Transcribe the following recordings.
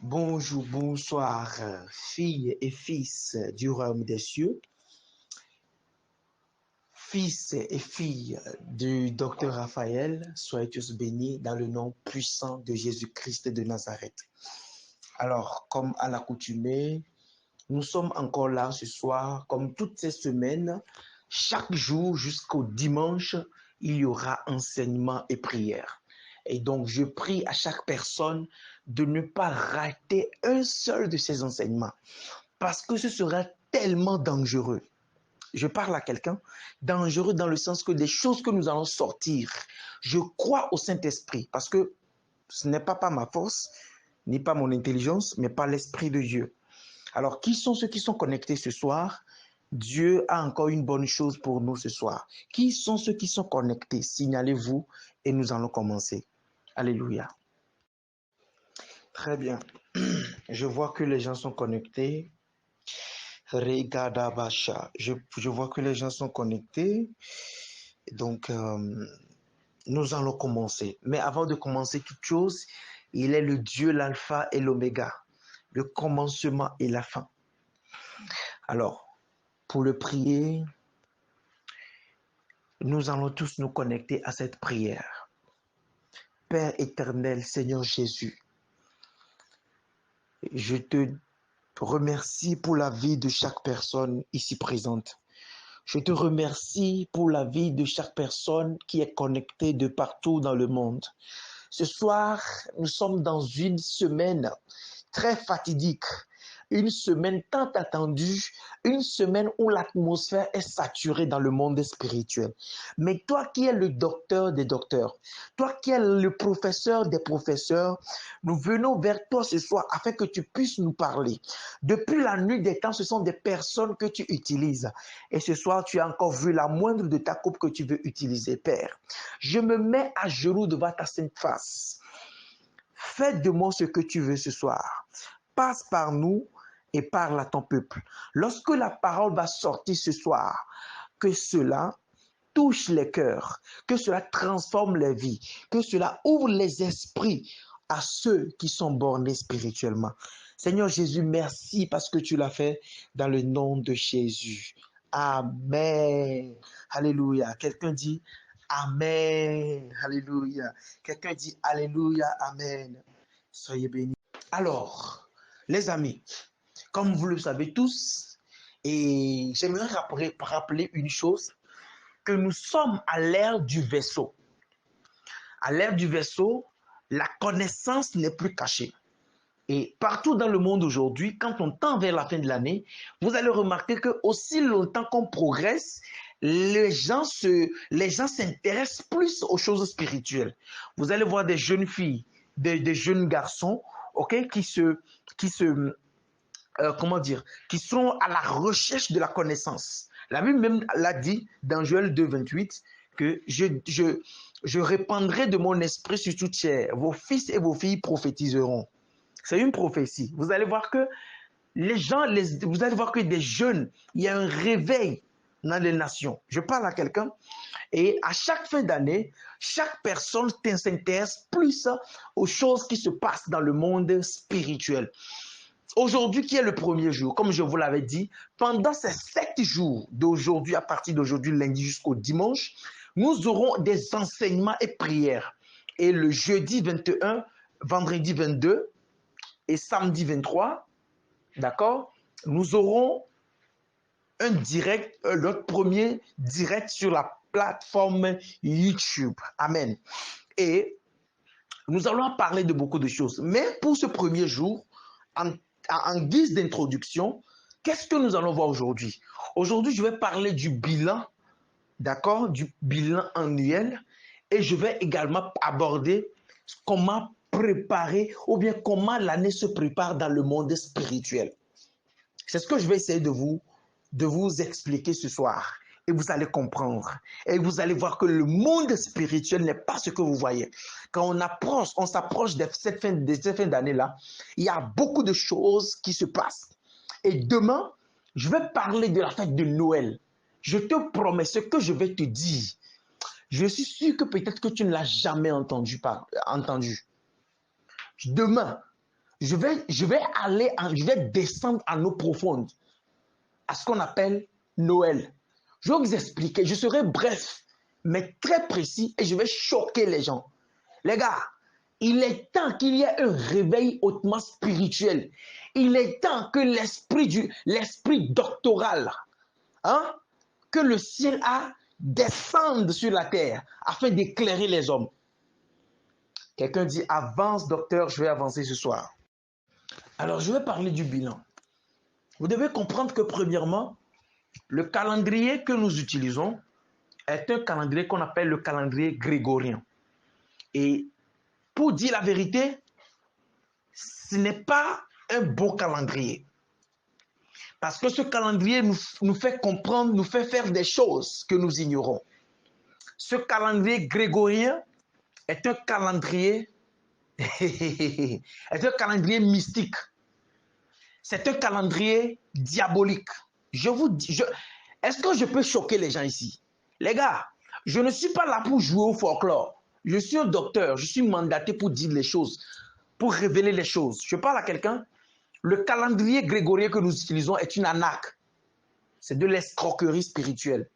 Bonjour, bonsoir, filles et fils du royaume des cieux, fils et filles du docteur Raphaël, soyez tous bénis dans le nom puissant de Jésus-Christ de Nazareth. Alors, comme à l'accoutumée, nous sommes encore là ce soir, comme toutes ces semaines, chaque jour jusqu'au dimanche, il y aura enseignement et prière. Et donc, je prie à chaque personne de ne pas rater un seul de ces enseignements, parce que ce sera tellement dangereux. Je parle à quelqu'un, dangereux dans le sens que des choses que nous allons sortir, je crois au Saint-Esprit, parce que ce n'est pas par ma force, ni par mon intelligence, mais par l'Esprit de Dieu. Alors, qui sont ceux qui sont connectés ce soir? Dieu a encore une bonne chose pour nous ce soir. Qui sont ceux qui sont connectés? Signalez-vous et nous allons commencer. Alléluia. Très bien. Je vois que les gens sont connectés. Regadabasha. Je vois que les gens sont connectés. Donc, nous allons commencer. Mais avant de commencer toute chose, il est le Dieu, l'alpha et l'oméga, le commencement et la fin. Alors, pour le prier, nous allons tous nous connecter à cette prière. Père éternel, Seigneur Jésus, je te remercie pour la vie de chaque personne ici présente. Je te remercie pour la vie de chaque personne qui est connectée de partout dans le monde. Ce soir, nous sommes dans une semaine très fatidique, une semaine tant attendue, une semaine où l'atmosphère est saturée dans le monde spirituel. Mais toi qui es le docteur des docteurs, toi qui es le professeur des professeurs, nous venons vers toi ce soir afin que tu puisses nous parler. Depuis la nuit des temps, ce sont des personnes que tu utilises. Et ce soir, tu as encore vu la moindre de ta coupe que tu veux utiliser, Père. Je me mets à genoux devant ta sainte face. Fais de moi ce que tu veux ce soir. Passe par nous et parle à ton peuple. Lorsque la parole va sortir ce soir, que cela touche les cœurs, que cela transforme les vies, que cela ouvre les esprits à ceux qui sont bornés spirituellement. Seigneur Jésus, merci parce que tu l'as fait dans le nom de Jésus. Amen. Alléluia. Quelqu'un dit Amen. Alléluia. Quelqu'un dit Alléluia. Amen. Soyez bénis. Alors, les amis, comme vous le savez tous, et j'aimerais rappeler une chose, que nous sommes à l'ère du vaisseau. À l'ère du vaisseau, la connaissance n'est plus cachée. Et partout dans le monde aujourd'hui, quand on tend vers la fin de l'année, vous allez remarquer que aussi longtemps qu'on progresse, les gens s'intéressent plus aux choses spirituelles. Vous allez voir des jeunes filles, des jeunes garçons, ok, qui sont à la recherche de la connaissance. La Bible même l'a dit dans Joël 2, 28, que je répandrai de mon esprit sur toute chair. Vos fils et vos filles prophétiseront. C'est une prophétie. Vous allez voir que vous allez voir que des jeunes, il y a un réveil dans les nations. Je parle à quelqu'un et à chaque fin d'année, chaque personne s'intéresse plus aux choses qui se passent dans le monde spirituel. Aujourd'hui, qui est le premier jour, comme je vous l'avais dit, pendant ces 7 jours d'aujourd'hui, à partir d'aujourd'hui, lundi jusqu'au dimanche, nous aurons des enseignements et prières. Et le jeudi 21, vendredi 22 et samedi 23, d'accord, nous aurons un direct, notre premier direct sur la plateforme YouTube. Amen. Et nous allons parler de beaucoup de choses. Mais pour ce premier jour, en guise d'introduction, qu'est-ce que nous allons voir aujourd'hui? Aujourd'hui, je vais parler du bilan, d'accord, du bilan annuel, et je vais également aborder comment préparer ou bien comment l'année se prépare dans le monde spirituel. C'est ce que je vais essayer de vous expliquer ce soir. Et vous allez comprendre. Et vous allez voir que le monde spirituel n'est pas ce que vous voyez. Quand on s'approche de cette fin d'année-là, il y a beaucoup de choses qui se passent. Et demain, je vais parler de la fête de Noël. Je te promets ce que je vais te dire. Je suis sûr que peut-être que tu ne l'as jamais entendu. Demain, je vais descendre en eau profonde, à ce qu'on appelle Noël. Je vais vous expliquer, je serai bref, mais très précis, et je vais choquer les gens. Les gars, il est temps qu'il y ait un réveil hautement spirituel. Il est temps que l'esprit doctoral, hein, que le ciel a, descende sur la terre afin d'éclairer les hommes. Quelqu'un dit, avance docteur, je vais avancer ce soir. Alors, je vais parler du bilan. Vous devez comprendre que premièrement, le calendrier que nous utilisons est un calendrier qu'on appelle le calendrier grégorien. Et pour dire la vérité, ce n'est pas un bon calendrier. Parce que ce calendrier nous fait comprendre, nous fait faire des choses que nous ignorons. Ce calendrier grégorien est un calendrier, est un calendrier mystique. C'est un calendrier diabolique. Je vous dis, est-ce que je peux choquer les gens ici? Les gars, je ne suis pas là pour jouer au folklore. Je suis un docteur, je suis mandaté pour dire les choses, pour révéler les choses. Je parle à quelqu'un. Le calendrier grégorien que nous utilisons est une arnaque. C'est de l'escroquerie spirituelle.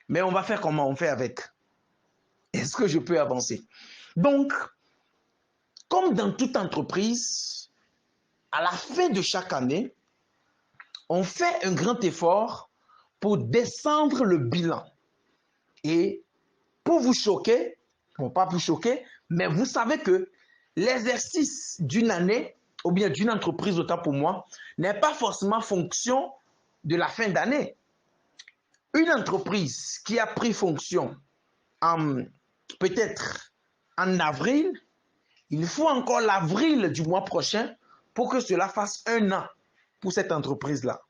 Mais on va faire comment? On fait avec. Est-ce que je peux avancer? Donc, comme dans toute entreprise, à la fin de chaque année, on fait un grand effort pour descendre le bilan. Et pour vous choquer, bon, pas vous choquer, mais vous savez que l'exercice d'une année ou bien d'une entreprise, autant pour moi, n'est pas forcément fonction de la fin d'année. Une entreprise qui a pris fonction peut-être en avril, il faut encore l'avril du mois prochain pour que cela fasse 1 an pour cette entreprise-là.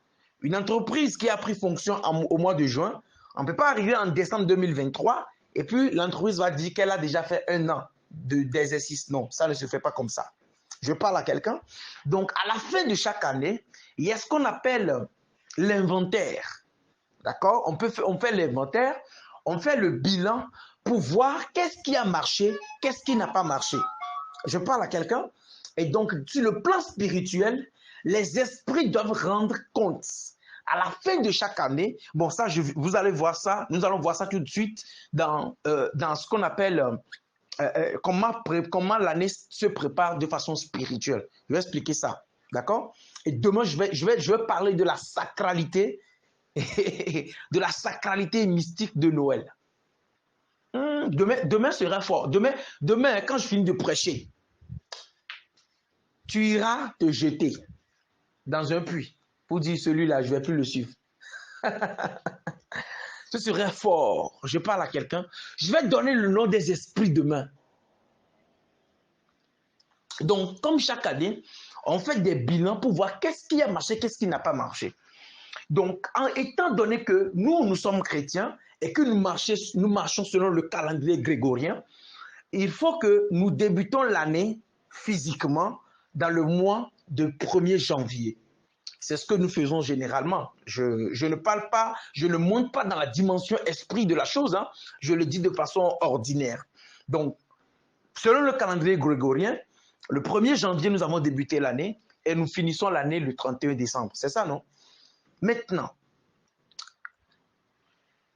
Une entreprise qui a pris fonction au mois de juin, on ne peut pas arriver en décembre 2023 et puis l'entreprise va dire qu'elle a déjà fait 1 an d'exercice. Non, ça ne se fait pas comme ça. Je parle à quelqu'un. Donc, à la fin de chaque année, il y a ce qu'on appelle l'inventaire. D'accord? On fait l'inventaire, on fait le bilan pour voir qu'est-ce qui a marché, qu'est-ce qui n'a pas marché. Je parle à quelqu'un. Et donc, sur le plan spirituel, les esprits doivent rendre compte. À la fin de chaque année, bon, ça, vous allez voir ça, nous allons voir ça tout de suite dans ce qu'on appelle comment l'année se prépare de façon spirituelle. Je vais expliquer ça, d'accord? Et demain, je vais parler de la sacralité, de la sacralité mystique de Noël. Demain sera fort. Demain, quand je finis de prêcher, tu iras te jeter dans un puits pour dire celui-là, je ne vais plus le suivre. Ce serait fort. Je parle à quelqu'un. Je vais donner le nom des esprits demain. Donc, comme chaque année, on fait des bilans pour voir qu'est-ce qui a marché, qu'est-ce qui n'a pas marché. Donc, étant donné que nous sommes chrétiens et que nous marchons selon le calendrier grégorien, il faut que nous débutons l'année physiquement dans le mois de 1er janvier. C'est ce que nous faisons généralement. Je ne parle pas, je ne monte pas dans la dimension esprit de la chose, hein. Je le dis de façon ordinaire. Donc, selon le calendrier grégorien, le 1er janvier, nous avons débuté l'année et nous finissons l'année le 31 décembre. C'est ça, non? Maintenant,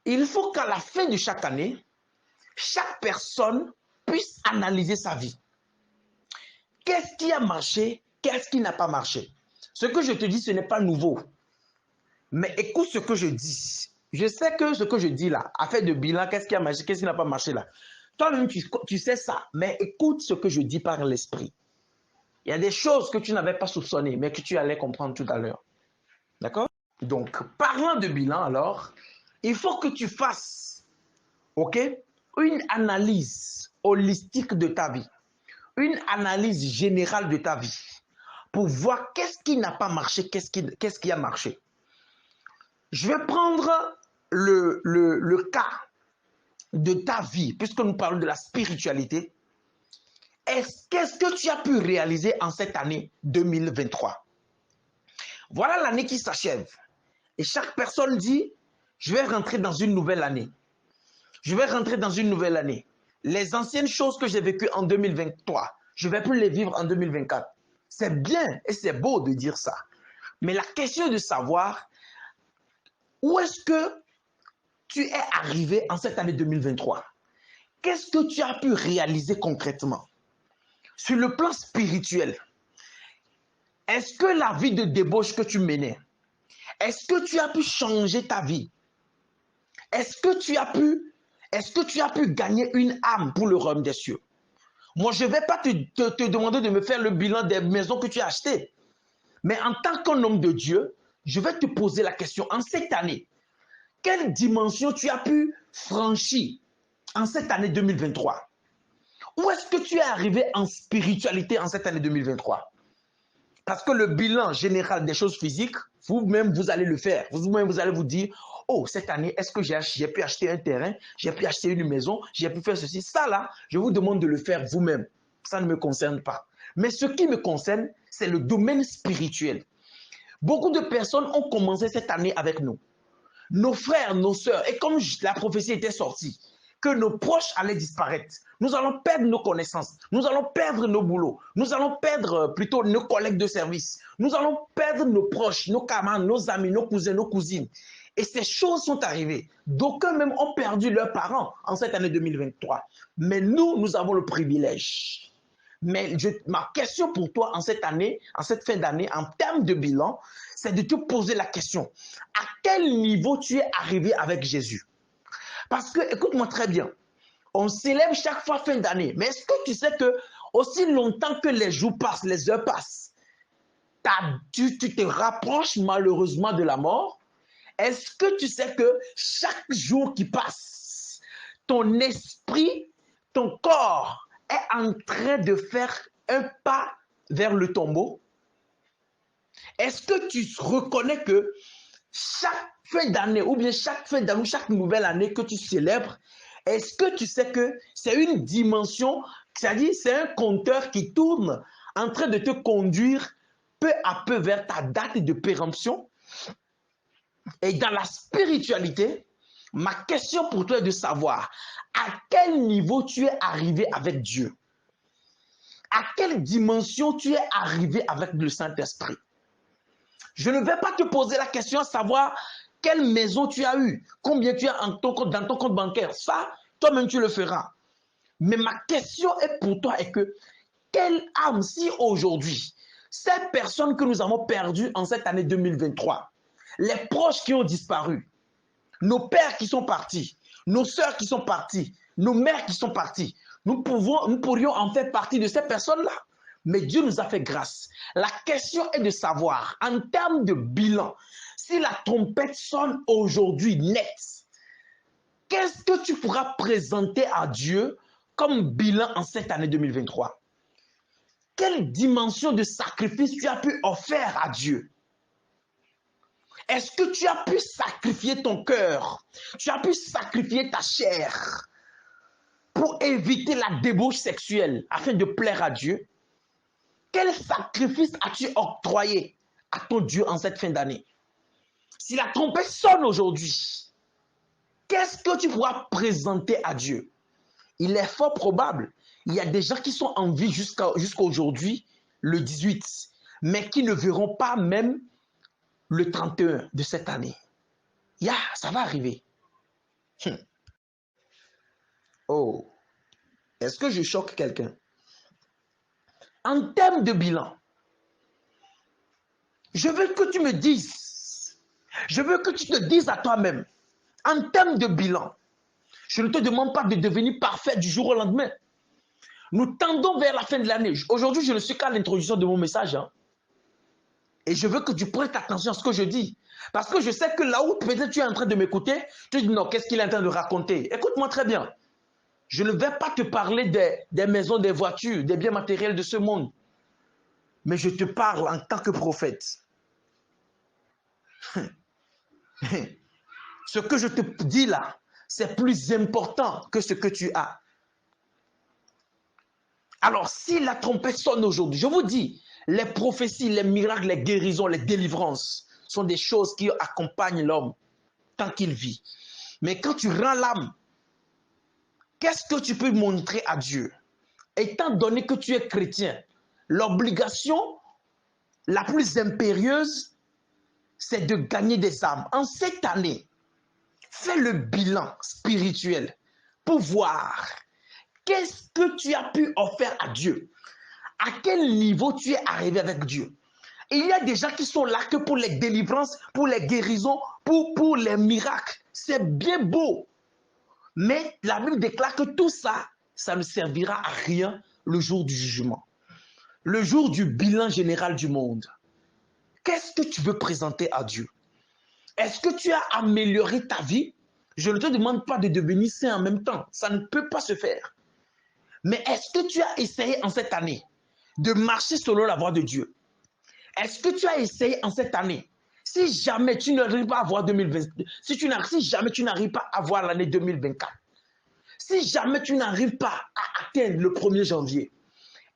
il faut qu'à la fin de chaque année, chaque personne puisse analyser sa vie. Qu'est-ce qui a marché? Qu'est-ce qui n'a pas marché? Ce que je te dis, ce n'est pas nouveau. Mais écoute ce que je dis. Je sais que ce que je dis là, affaire de bilan, qu'est-ce qui a marché, qu'est-ce qui n'a pas marché là. Toi-même, tu sais ça, mais écoute ce que je dis par l'esprit. Il y a des choses que tu n'avais pas soupçonnées, mais que tu allais comprendre tout à l'heure. D'accord? Donc, parlant de bilan alors, il faut que tu fasses, ok, une analyse holistique de ta vie, une analyse générale de ta vie, pour voir qu'est-ce qui n'a pas marché, qu'est-ce qui a marché. Je vais prendre le cas de ta vie, puisque nous parlons de la spiritualité. Qu'est-ce que tu as pu réaliser en cette année 2023? Voilà l'année qui s'achève. Et chaque personne dit, je vais rentrer dans une nouvelle année. Je vais rentrer dans une nouvelle année. Les anciennes choses que j'ai vécues en 2023, je ne vais plus les vivre en 2024. C'est bien et c'est beau de dire ça. Mais la question est de savoir où est-ce que tu es arrivé en cette année 2023. Qu'est-ce que tu as pu réaliser concrètement? Sur le plan spirituel, est-ce que la vie de débauche que tu menais, est-ce que tu as pu changer ta vie? Est-ce que tu as pu gagner une âme pour le royaume des cieux? Moi, je ne vais pas te demander de me faire le bilan des maisons que tu as achetées. Mais en tant qu'un homme de Dieu, je vais te poser la question, en cette année, quelle dimension tu as pu franchir en cette année 2023? Où est-ce que tu es arrivé en spiritualité en cette année 2023? Parce que le bilan général des choses physiques, vous-même, vous allez le faire. Vous-même, vous allez vous dire, oh, cette année, est-ce que j'ai pu acheter un terrain, j'ai pu acheter une maison, j'ai pu faire ceci? Ça, là, je vous demande de le faire vous-même. Ça ne me concerne pas. Mais ce qui me concerne, c'est le domaine spirituel. Beaucoup de personnes ont commencé cette année avec nous. Nos frères, nos sœurs, et comme la prophétie était sortie, que nos proches allaient disparaître. Nous allons perdre nos connaissances, nous allons perdre nos boulots, nous allons perdre plutôt nos collègues de service, nous allons perdre nos proches, nos camarades, nos amis, nos cousins, nos cousines. Et ces choses sont arrivées. D'aucuns même ont perdu leurs parents en cette année 2023. Mais nous avons le privilège. Mais ma question pour toi en cette année, en cette fin d'année, en termes de bilan, c'est de te poser la question. À quel niveau tu es arrivé avec Jésus? Parce que, écoute-moi très bien, on célèbre chaque fois fin d'année. Mais est-ce que tu sais que aussi longtemps que les jours passent, les heures passent, tu te rapproches malheureusement de la mort? Est-ce que tu sais que chaque jour qui passe, ton esprit, ton corps est en train de faire un pas vers le tombeau? Est-ce que tu reconnais que chaque fin d'année ou bien chaque fin d'année ou chaque nouvelle année que tu célèbres, est-ce que tu sais que c'est une dimension, c'est-à-dire c'est un compteur qui tourne en train de te conduire peu à peu vers ta date de péremption? Et dans la spiritualité, ma question pour toi est de savoir à quel niveau tu es arrivé avec Dieu. À quelle dimension tu es arrivé avec le Saint-Esprit. Je ne vais pas te poser la question à savoir quelle maison tu as eue, combien tu as dans ton compte bancaire. Ça, toi-même, tu le feras. Mais ma question est pour toi est que quelle âme, si aujourd'hui, ces personnes que nous avons perdues en cette année 2023, les proches qui ont disparu, nos pères qui sont partis, nos sœurs qui sont parties, nos mères qui sont parties, nous pourrions en faire partie de ces personnes-là. Mais Dieu nous a fait grâce. La question est de savoir, en termes de bilan, si la trompette sonne aujourd'hui net, qu'est-ce que tu pourras présenter à Dieu comme bilan en cette année 2023? Quelle dimension de sacrifice tu as pu offrir à Dieu? Est-ce que tu as pu sacrifier ton cœur? Tu as pu sacrifier ta chair pour éviter la débauche sexuelle afin de plaire à Dieu? Quel sacrifice as-tu octroyé à ton Dieu en cette fin d'année? Si la trompette sonne aujourd'hui, qu'est-ce que tu pourras présenter à Dieu? Il est fort probable, il y a des gens qui sont en vie jusqu'à aujourd'hui, le 18, mais qui ne verront pas même le 31 de cette année. Ça va arriver. Oh, est-ce que je choque quelqu'un? En termes de bilan, je veux que tu me dises, je veux que tu te dises à toi-même, en termes de bilan, je ne te demande pas de devenir parfait du jour au lendemain. Nous tendons vers la fin de l'année. Aujourd'hui, je ne suis qu'à l'introduction de mon message. Et je veux que tu prêtes attention à ce que je dis. Parce que je sais que là où peut-être tu es en train de m'écouter, tu dis non, qu'est-ce qu'il est en train de raconter? Écoute-moi très bien. Je ne vais pas te parler des maisons, des voitures, des biens matériels de ce monde. Mais je te parle en tant que prophète. Ce que je te dis là, c'est plus important que ce que tu as. Alors, si la trompette sonne aujourd'hui, je vous dis, les prophéties, les miracles, les guérisons, les délivrances sont des choses qui accompagnent l'homme tant qu'il vit. Mais quand tu rends l'âme, qu'est-ce que tu peux montrer à Dieu? Étant donné que tu es chrétien, l'obligation la plus impérieuse, c'est de gagner des âmes. En cette année, fais le bilan spirituel pour voir qu'est-ce que tu as pu offrir à Dieu. À quel niveau tu es arrivé avec Dieu. Et il y a des gens qui sont là que pour les délivrances, pour les guérisons, pour les miracles. C'est bien beau. Mais la Bible déclare que tout ça, ça ne servira à rien le jour du jugement. Le jour du bilan général du monde. Qu'est-ce que tu veux présenter à Dieu? Est-ce que tu as amélioré ta vie? Je ne te demande pas de devenir saint en même temps. Ça ne peut pas se faire. Mais est-ce que tu as essayé en cette année de marcher selon la voie de Dieu? Est-ce que tu as essayé en cette année? Si jamais tu n'arrives pas à voir 2022, si jamais tu n'arrives pas à voir l'année 2024, si jamais tu n'arrives pas à atteindre le 1er janvier,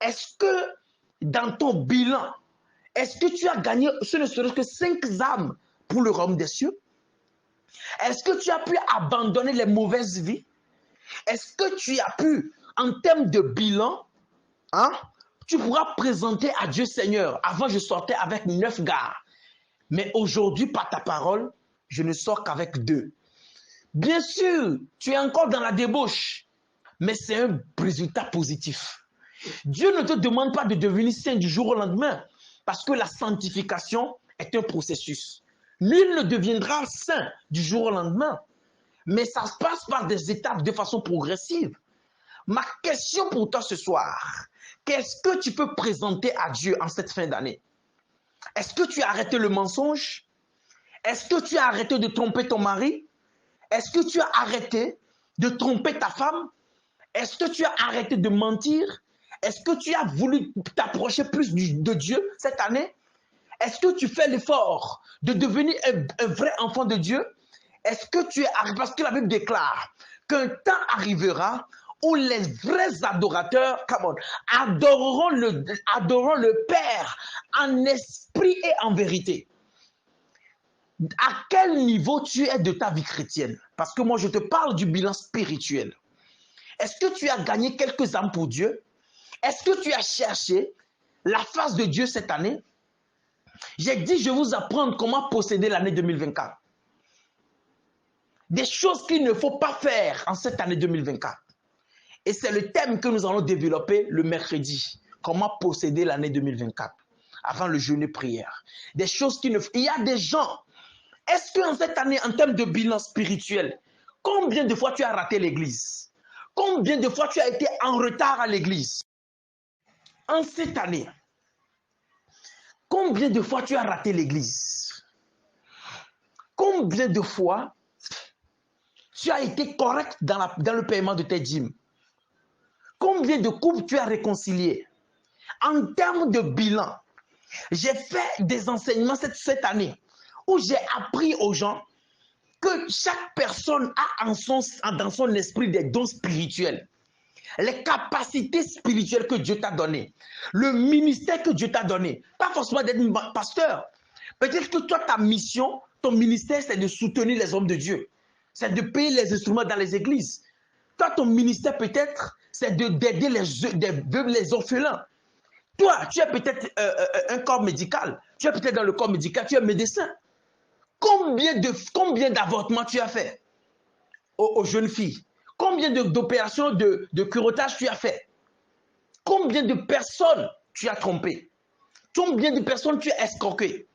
est-ce que dans ton bilan, est-ce que tu as gagné ce ne serait que 5 âmes pour le royaume des cieux? Est-ce que tu as pu abandonner les mauvaises vies? Est-ce que tu as pu, en termes de bilan, tu pourras présenter à Dieu Seigneur. Avant, je sortais avec 9 gars. Mais aujourd'hui, par ta parole, je ne sors qu'avec 2. Bien sûr, tu es encore dans la débauche, mais c'est un résultat positif. Dieu ne te demande pas de devenir saint du jour au lendemain, parce que la sanctification est un processus. Nul ne deviendra saint du jour au lendemain, mais ça se passe par des étapes de façon progressive. Ma question pour toi ce soir, qu'est-ce que tu peux présenter à Dieu en cette fin d'année? Est-ce que tu as arrêté le mensonge? Est-ce que tu as arrêté de tromper ton mari? Est-ce que tu as arrêté de tromper ta femme? Est-ce que tu as arrêté de mentir? Est-ce que tu as voulu t'approcher plus de Dieu cette année? Est-ce que tu fais l'effort de devenir un vrai enfant de Dieu? Est-ce que tu es arrivé? Parce que la Bible déclare qu'un temps arrivera où les vrais adorateurs, adoreront le Père en esprit et en vérité. À quel niveau tu es de ta vie chrétienne? Parce que moi, je te parle du bilan spirituel. Est-ce que tu as gagné quelques âmes pour Dieu? Est-ce que tu as cherché la face de Dieu cette année? J'ai dit, je vais vous apprendre comment posséder l'année 2024. Des choses qu'il ne faut pas faire en cette année 2024. Et c'est le thème que nous allons développer le mercredi. Comment posséder l'année 2024 avant le jeûne et prière. Des choses qui ne... Il y a des gens. Est-ce qu'en cette année, en termes de bilan spirituel, combien de fois tu as raté l'église? Combien de fois tu as été en retard à l'église? En cette année, combien de fois tu as raté l'église? Combien de fois tu as été correct dans le paiement de tes dîmes? Combien de couples tu as réconcilié? En termes de bilan, j'ai fait des enseignements cette année où j'ai appris aux gens que chaque personne a dans son esprit des dons spirituels, les capacités spirituelles que Dieu t'a données, le ministère que Dieu t'a donné. Pas forcément d'être pasteur. Peut-être que toi, ta mission, ton ministère, c'est de soutenir les hommes de Dieu. C'est de payer les instruments dans les églises. Toi, ton ministère, peut-être, c'est d'aider les orphelins. Toi, tu es peut-être un corps médical. Tu es peut-être dans le corps médical, tu es médecin. Combien d'avortements tu as fait aux jeunes filles? Combien d'opérations de curettage tu as fait? Combien de personnes tu as trompé? Combien de personnes tu as escroqué?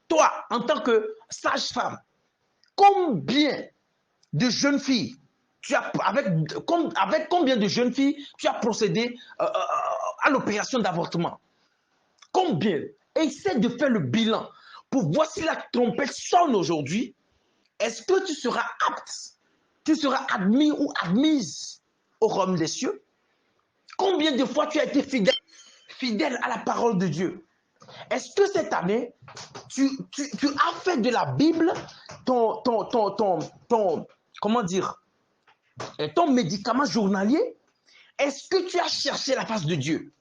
Toi, en tant que sage-femme, combien de jeunes filles avec combien de jeunes filles tu as procédé à l'opération d'avortement? Combien? Essaie de faire le bilan pour voir si la trompette sonne aujourd'hui. Est-ce que tu seras apte? Tu seras admis ou admise au royaume des cieux? Combien de fois tu as été fidèle à la parole de Dieu? Est-ce que cette année, tu as fait de la Bible comment dire, ton médicament journalier? Est-ce que tu as cherché la face de Dieu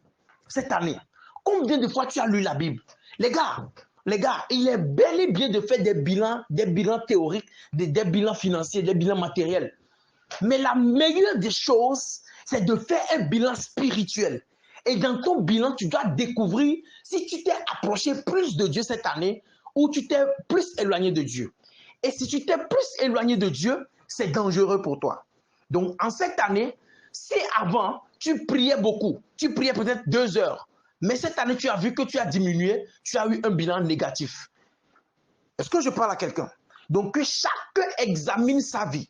cette année? Combien de fois tu as lu la Bible? Les gars, il est bel et bien de faire des bilans théoriques, des bilans financiers, des bilans matériels. Mais la meilleure des choses, c'est de faire un bilan spirituel. Et dans ton bilan, tu dois découvrir si tu t'es approché plus de Dieu cette année ou tu t'es plus éloigné de Dieu. Et si tu t'es plus éloigné de Dieu, c'est dangereux pour toi. Donc, en cette année, si avant, tu priais beaucoup, tu priais peut-être 2 heures, mais cette année, tu as vu que tu as diminué, tu as eu un bilan négatif. Est-ce que je parle à quelqu'un? Donc, que chacun examine sa vie.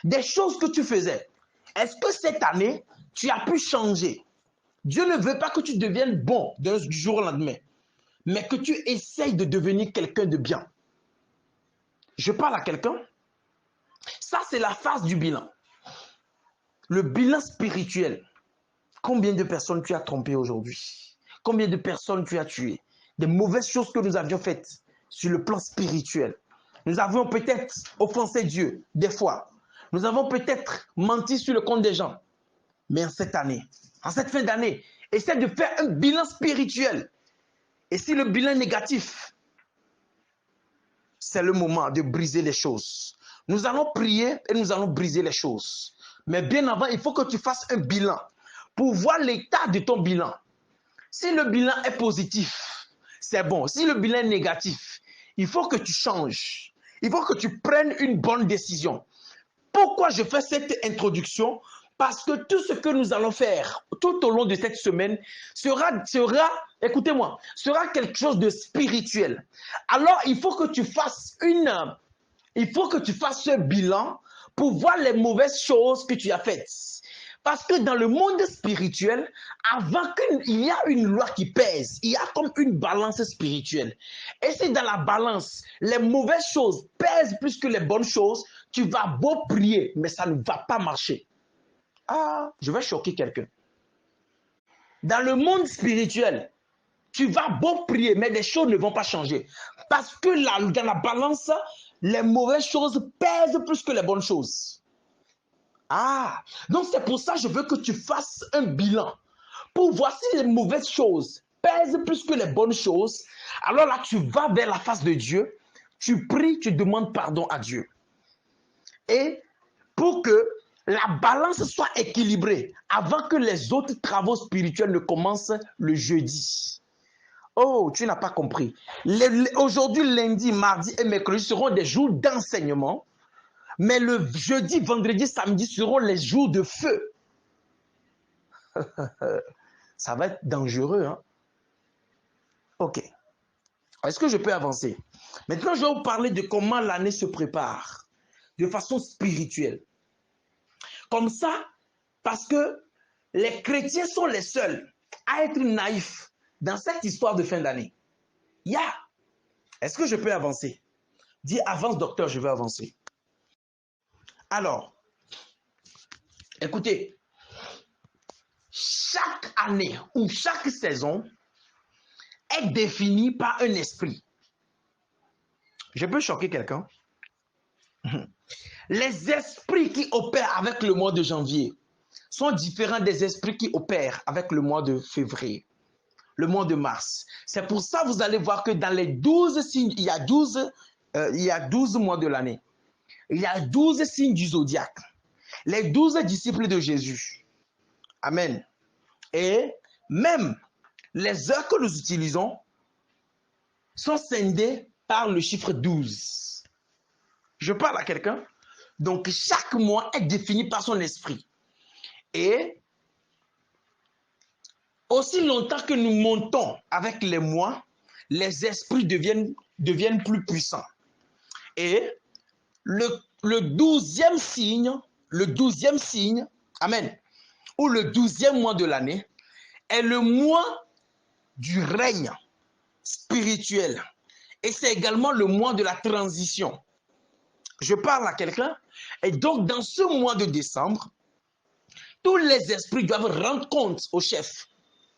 Des choses que tu faisais, est-ce que cette année, tu as pu changer? Dieu ne veut pas que tu deviennes bon du jour au lendemain, mais que tu essayes de devenir quelqu'un de bien. Je parle à quelqu'un? Ça, c'est la phase du bilan. Le bilan spirituel. Combien de personnes tu as trompées aujourd'hui? Combien de personnes tu as tuées? Des mauvaises choses que nous avions faites sur le plan spirituel. Nous avions peut-être offensé Dieu des fois. Nous avons peut-être menti sur le compte des gens. Mais en cette année, en cette fin d'année, essaie de faire un bilan spirituel. Et si le bilan est négatif, c'est le moment de briser les choses. Nous allons prier et nous allons briser les choses. Mais bien avant, il faut que tu fasses un bilan pour voir l'état de ton bilan. Si le bilan est positif, c'est bon. Si le bilan est négatif, il faut que tu changes. Il faut que tu prennes une bonne décision. Pourquoi je fais cette introduction? Parce que tout ce que nous allons faire tout au long de cette semaine sera, écoutez-moi, sera quelque chose de spirituel. Alors, il faut que tu fasses ce bilan pour voir les mauvaises choses que tu as faites. Parce que dans le monde spirituel, avant qu'il y a une loi qui pèse, il y a comme une balance spirituelle. Et si dans la balance, les mauvaises choses pèsent plus que les bonnes choses, tu vas beau prier, mais ça ne va pas marcher. Ah, je vais choquer quelqu'un. Dans le monde spirituel, tu vas beau prier, mais les choses ne vont pas changer. Parce que dans la balance, les mauvaises choses pèsent plus que les bonnes choses. Ah, donc c'est pour ça que je veux que tu fasses un bilan pour voir si les mauvaises choses pèsent plus que les bonnes choses. Alors là, tu vas vers la face de Dieu, tu pries, tu demandes pardon à Dieu. Et pour que la balance soit équilibrée avant que les autres travaux spirituels ne commencent le jeudi. Oh, tu n'as pas compris. Aujourd'hui, lundi, mardi et mercredi seront des jours d'enseignement. Mais le jeudi, vendredi, samedi seront les jours de feu. Ça va être dangereux, hein? Ok. Est-ce que je peux avancer? Maintenant, je vais vous parler de comment l'année se prépare de façon spirituelle. Comme ça, parce que les chrétiens sont les seuls à être naïfs dans cette histoire de fin d'année. Est-ce que je peux avancer? Dis avance, docteur, je vais avancer. Alors, écoutez, chaque année ou chaque saison est définie par un esprit. Je peux choquer quelqu'un? Les esprits qui opèrent avec le mois de janvier sont différents des esprits qui opèrent avec le mois de février, le mois de mars. C'est pour ça que vous allez voir que dans les 12 signes, il y a 12 mois de l'année. Il y a 12 signes du zodiaque. Les 12 disciples de Jésus. Amen. Et même les heures que nous utilisons sont scindées par le chiffre 12. Je parle à quelqu'un? Donc, chaque mois est défini par son esprit. Et aussi longtemps que nous montons avec les mois, les esprits deviennent plus puissants. Et le 12e signe, amen, ou le 12e mois de l'année, est le mois du règne spirituel. Et c'est également le mois de la transition. Je parle à quelqu'un. Et donc, dans ce mois de décembre, tous les esprits doivent rendre compte au chef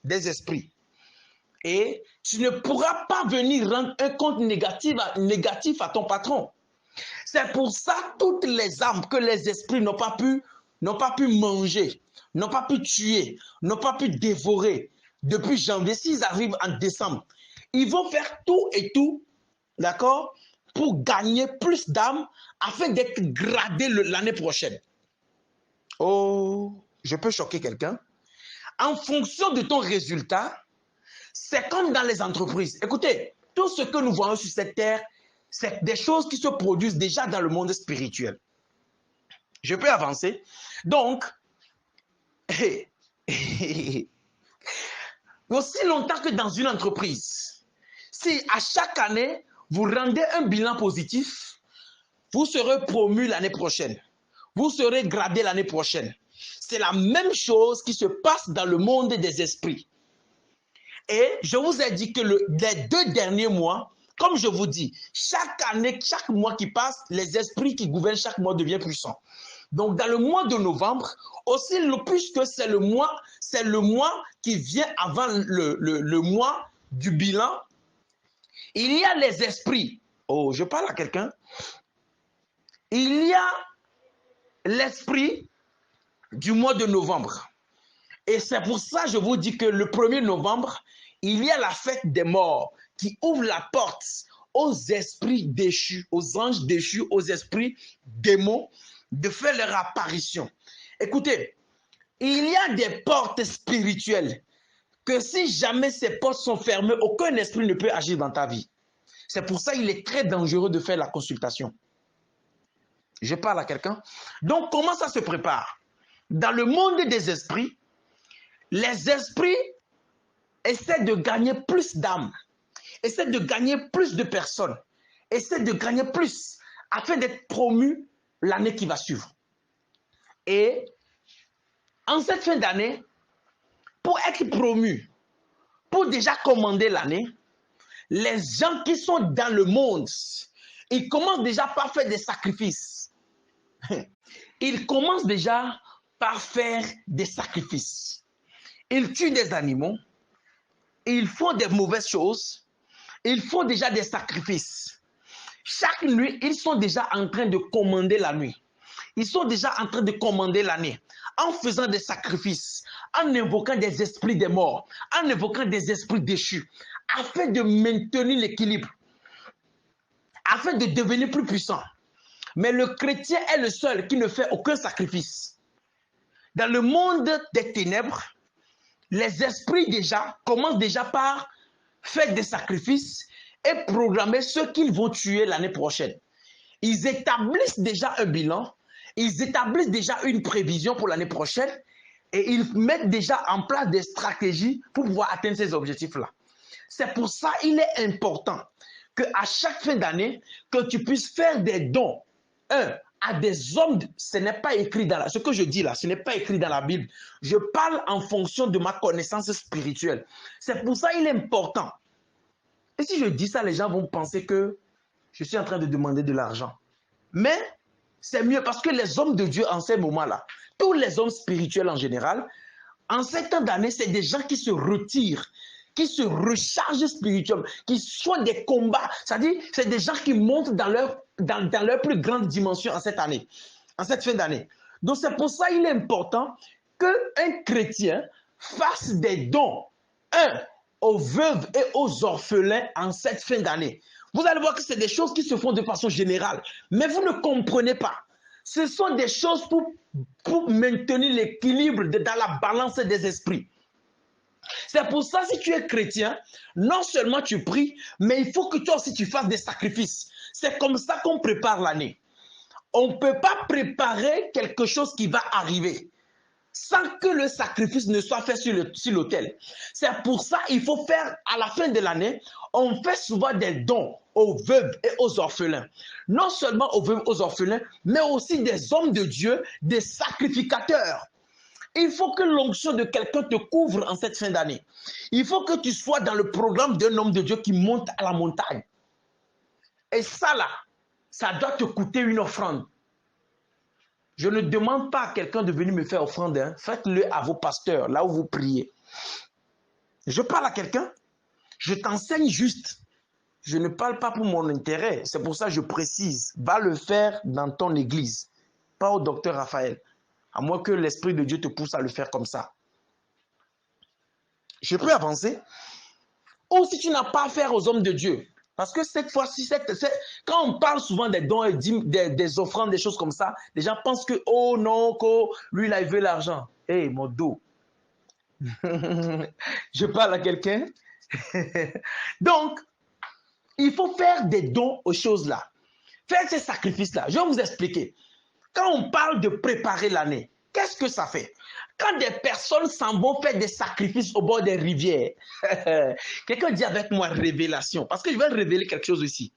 des esprits. Et tu ne pourras pas venir rendre un compte négatif à ton patron. C'est pour ça toutes les âmes que les esprits n'ont pas pu manger, n'ont pas pu tuer, n'ont pas pu dévorer depuis janvier, s'ils arrivent en décembre, ils vont faire tout et tout, d'accord, pour gagner plus d'âmes afin d'être gradés l'année prochaine. Oh, je peux choquer quelqu'un. En fonction de ton résultat, c'est comme dans les entreprises. Écoutez, tout ce que nous voyons sur cette terre, c'est des choses qui se produisent déjà dans le monde spirituel. Je peux avancer. Donc, aussi longtemps que dans une entreprise, si à chaque année, vous rendez un bilan positif, vous serez promu l'année prochaine. Vous serez gradé l'année prochaine. C'est la même chose qui se passe dans le monde des esprits. Et je vous ai dit que les 2 derniers mois, comme je vous dis, chaque année, chaque mois qui passe, les esprits qui gouvernent chaque mois deviennent puissants. Donc, dans le mois de novembre, aussi, puisque c'est le mois qui vient avant le mois du bilan, il y a les esprits. Oh, je parle à quelqu'un. Il y a l'esprit du mois de novembre. Et c'est pour ça que je vous dis que le 1er novembre, il y a la fête des morts qui ouvre la porte aux esprits déchus, aux anges déchus, aux esprits démons de faire leur apparition. Écoutez, il y a des portes spirituelles que si jamais ces portes sont fermées, aucun esprit ne peut agir dans ta vie. C'est pour ça qu'il est très dangereux de faire la consultation. Je parle à quelqu'un. Donc, comment ça se prépare? Dans le monde des esprits, les esprits essaient de gagner plus d'âmes, essaient de gagner plus de personnes, essaient de gagner plus afin d'être promus l'année qui va suivre. Et en cette fin d'année, pour être promu, pour déjà commander l'année, les gens qui sont dans le monde, ils commencent déjà par faire des sacrifices. Ils commencent déjà par faire des sacrifices. Ils tuent des animaux, ils font des mauvaises choses, ils font déjà des sacrifices. Chaque nuit, ils sont déjà en train de commander la nuit. Ils sont déjà en train de commander l'année en faisant des sacrifices, en invoquant des esprits des morts, en invoquant des esprits déchus, afin de maintenir l'équilibre, afin de devenir plus puissant. Mais le chrétien est le seul qui ne fait aucun sacrifice. Dans le monde des ténèbres, les esprits déjà commencent déjà par faire des sacrifices et programmer ceux qu'ils vont tuer l'année prochaine. Ils établissent déjà un bilan, ils établissent déjà une prévision pour l'année prochaine et ils mettent déjà en place des stratégies pour pouvoir atteindre ces objectifs-là. C'est pour ça qu'il est important qu'à chaque fin d'année, que tu puisses faire des dons. À des hommes, ce n'est pas écrit dans ce que je dis là, ce n'est pas écrit dans la Bible. Je parle en fonction de ma connaissance spirituelle. C'est pour ça qu'il est important. Et si je dis ça, les gens vont penser que je suis en train de demander de l'argent. Mais c'est mieux parce que les hommes de Dieu en ces moments-là, tous les hommes spirituels en général, en ces temps d'année, c'est des gens qui se retirent, qui se rechargent spirituellement, qui soient des combats. C'est-à-dire, c'est des gens qui montent dans leur plus grande dimension en cette année, en cette fin d'année. Donc, c'est pour ça qu'il est important qu'un chrétien fasse des dons, aux veuves et aux orphelins en cette fin d'année. Vous allez voir que c'est des choses qui se font de façon générale, mais vous ne comprenez pas. Ce sont des choses pour maintenir l'équilibre dans la balance des esprits. C'est pour ça, si tu es chrétien, non seulement tu pries, mais il faut que toi aussi tu fasses des sacrifices. C'est comme ça qu'on prépare l'année. On ne peut pas préparer quelque chose qui va arriver sans que le sacrifice ne soit fait sur l'autel. C'est pour ça qu'il faut faire, à la fin de l'année, on fait souvent des dons aux veuves et aux orphelins. Non seulement aux veuves et aux orphelins, mais aussi des hommes de Dieu, des sacrificateurs. Il faut que l'onction de quelqu'un te couvre en cette fin d'année. Il faut que tu sois dans le programme d'un homme de Dieu qui monte à la montagne. Et ça là, ça doit te coûter une offrande. Je ne demande pas à quelqu'un de venir me faire offrande. Hein. Faites-le à vos pasteurs, là où vous priez. Je parle à quelqu'un, je t'enseigne juste. Je ne parle pas pour mon intérêt. C'est pour ça que je précise. Va le faire dans ton église, pas au docteur Raphaël. À moins que l'Esprit de Dieu te pousse à le faire comme ça. Je peux avancer. Ou si tu n'as pas affaire aux hommes de Dieu. Parce que cette fois-ci, quand on parle souvent des dons et des offrandes, des choses comme ça, les gens pensent que, oh non, lui, là, il veut l'argent. Hé, mon dos. Je parle à quelqu'un. Donc, il faut faire des dons aux choses-là. Faire ces sacrifices-là. Je vais vous expliquer. Quand on parle de préparer l'année, qu'est-ce que ça fait? Quand des personnes s'en vont faire des sacrifices au bord des rivières, quelqu'un dit avec moi révélation, parce que je vais révéler quelque chose ici.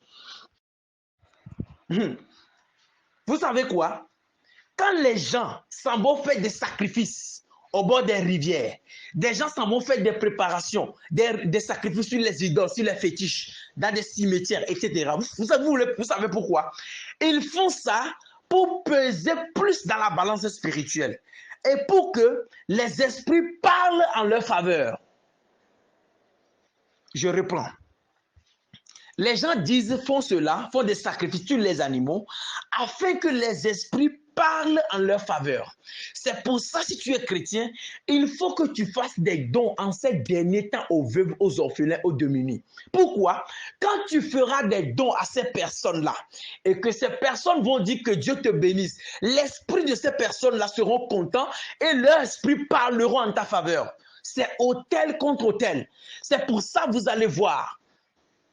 Vous savez quoi? Quand les gens s'en vont faire des sacrifices au bord des rivières, des gens s'en vont faire des préparations, des sacrifices sur les idoles, sur les fétiches, dans des cimetières, etc. Vous savez pourquoi? Ils font ça pour peser plus dans la balance spirituelle et pour que les esprits parlent en leur faveur. Je reprends. Les gens font cela, font des sacrifices sur les animaux, afin que les esprits parlent en leur faveur. C'est pour ça, si tu es chrétien, il faut que tu fasses des dons en ces derniers temps aux veuves, aux orphelins, aux démunis. Pourquoi? Quand tu feras des dons à ces personnes-là, et que ces personnes vont dire que Dieu te bénisse, l'esprit de ces personnes-là seront contents et leurs esprits parleront en ta faveur. C'est autel contre autel. C'est pour ça que vous allez voir.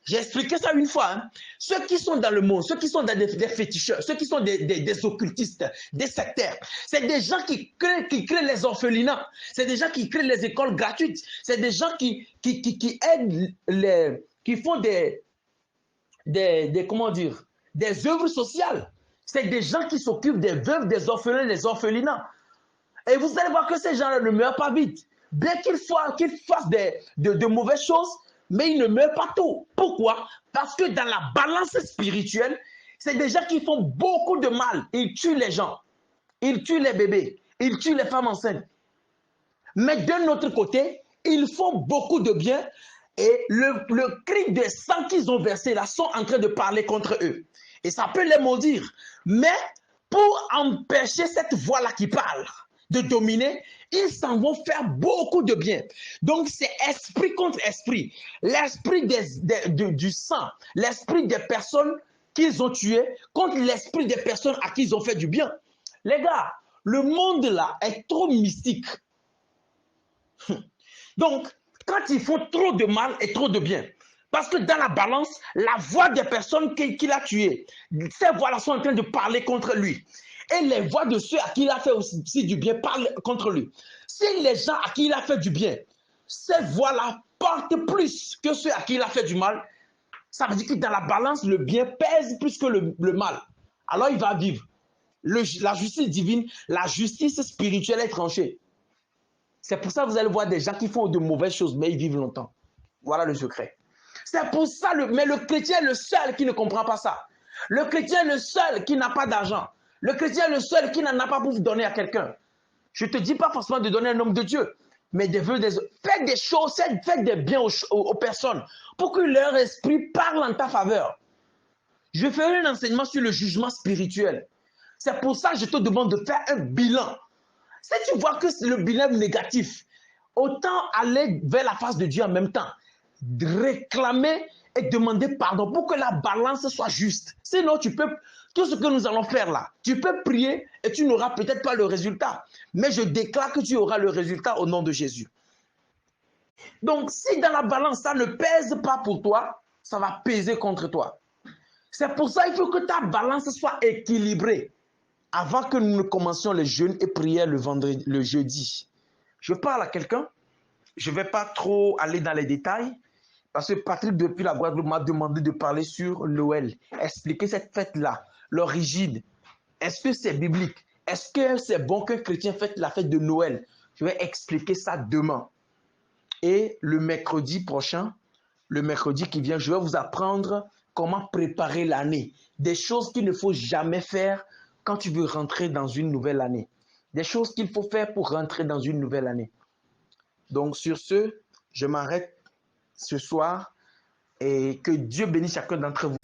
J'ai expliqué ça une fois. Hein. Ceux qui sont dans le monde, ceux qui sont dans des féticheurs, ceux qui sont des occultistes, des sectaires, c'est des gens qui créent les orphelinats, c'est des gens qui créent les écoles gratuites, c'est des gens qui aident qui font comment dire, des œuvres sociales. C'est des gens qui s'occupent des veuves, des orphelins, des orphelinats. Et vous allez voir que ces gens-là ne meurent pas vite. Bien qu'ils fassent de mauvaises choses, mais ils ne meurent pas tôt. Pourquoi? Parce que dans la balance spirituelle, c'est des gens qui font beaucoup de mal. Ils tuent les gens. Ils tuent les bébés. Ils tuent les femmes enceintes. Mais d'un autre côté, ils font beaucoup de bien et le cri de sang qu'ils ont versé là sont en train de parler contre eux. Et ça peut les maudire. Mais pour empêcher cette voix-là qui parle de dominer, ils s'en vont faire beaucoup de bien. Donc, c'est esprit contre esprit. L'esprit du sang, l'esprit des personnes qu'ils ont tuées contre l'esprit des personnes à qui ils ont fait du bien. Les gars, le monde là est trop mystique. Donc, quand ils font trop de mal et trop de bien, parce que dans la balance, la voix des personnes qu'il a tuées, ces voix-là sont en train de parler contre lui. Et les voix de ceux à qui il a fait aussi du bien parlent contre lui. Si les gens à qui il a fait du bien, ces voix-là portent plus que ceux à qui il a fait du mal, ça veut dire que dans la balance, le bien pèse plus que le mal. Alors il va vivre. La justice divine, la justice spirituelle est tranchée. C'est pour ça que vous allez voir des gens qui font de mauvaises choses, mais ils vivent longtemps. Voilà le secret. C'est pour ça, mais le chrétien est le seul qui ne comprend pas ça. Le chrétien est le seul qui n'a pas d'argent. Le chrétien est le seul qui n'en a pas pour vous donner à quelqu'un. Je ne te dis pas forcément de donner à un homme de Dieu, mais faites des choses, faites des biens aux personnes pour que leur esprit parle en ta faveur. Je ferai un enseignement sur le jugement spirituel. C'est pour ça que je te demande de faire un bilan. Si tu vois que c'est le bilan négatif, autant aller vers la face de Dieu en même temps. Réclamer et demander pardon pour que la balance soit juste. Sinon, tout ce que nous allons faire là, tu peux prier et tu n'auras peut-être pas le résultat. Mais je déclare que tu auras le résultat au nom de Jésus. Donc, si dans la balance, ça ne pèse pas pour toi, ça va peser contre toi. C'est pour ça qu'il faut que ta balance soit équilibrée. Avant que nous ne commencions les jeûnes et prières le jeudi, je parle à quelqu'un. Je ne vais pas trop aller dans les détails parce que Patrick, depuis la Guadeloupe, m'a demandé de parler sur Noël, expliquer cette fête-là, l'origine. Est-ce que c'est biblique? Est-ce que c'est bon qu'un chrétien fête la fête de Noël? Je vais expliquer ça demain. Et le mercredi prochain, le mercredi qui vient, je vais vous apprendre comment préparer l'année. Des choses qu'il ne faut jamais faire quand tu veux rentrer dans une nouvelle année. Des choses qu'il faut faire pour rentrer dans une nouvelle année. Donc sur ce, je m'arrête ce soir et que Dieu bénisse chacun d'entre vous.